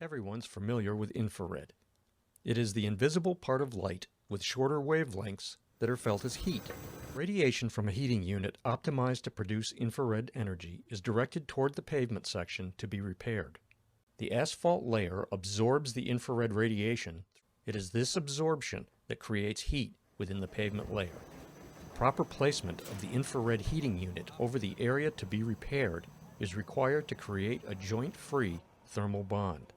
Everyone's familiar with infrared. It is the invisible part of light with shorter wavelengths that are felt as heat. Radiation from a heating unit optimized to produce infrared energy is directed toward the pavement section to be repaired. The asphalt layer absorbs the infrared radiation. It is this absorption that creates heat within the pavement layer. Proper placement of the infrared heating unit over the area to be repaired is required to create a joint-free thermal bond.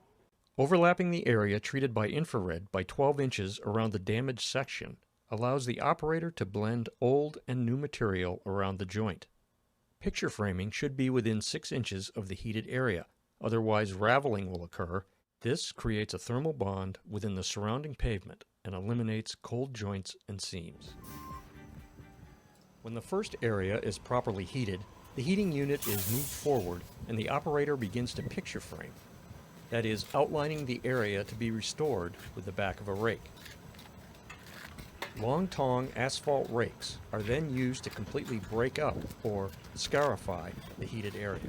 Overlapping the area treated by infrared by 12 inches around the damaged section allows the operator to blend old and new material around the joint. Picture framing should be within 6 inches of the heated area, otherwise raveling will occur. This creates a thermal bond within the surrounding pavement and eliminates cold joints and seams. When the first area is properly heated, the heating unit is moved forward and the operator begins to picture frame. That is, outlining the area to be restored with the back of a rake. Long tong asphalt rakes are then used to completely break up or scarify the heated area.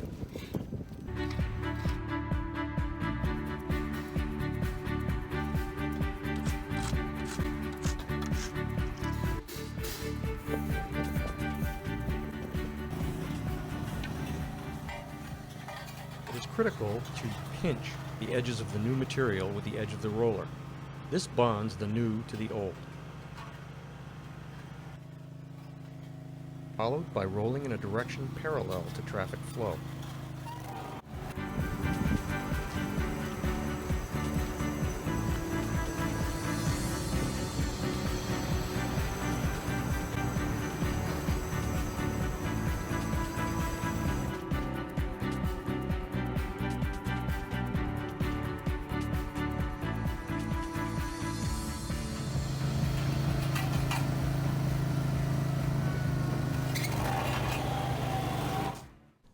It is critical to pinch the edges of the new material with the edge of the roller. This bonds the new to the old. Followed by rolling in a direction parallel to traffic flow.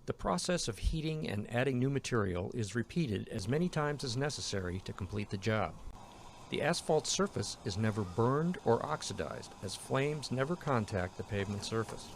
The process of heating and adding new material is repeated as many times as necessary to complete the job. The asphalt surface is never burned or oxidized, as flames never contact the pavement surface.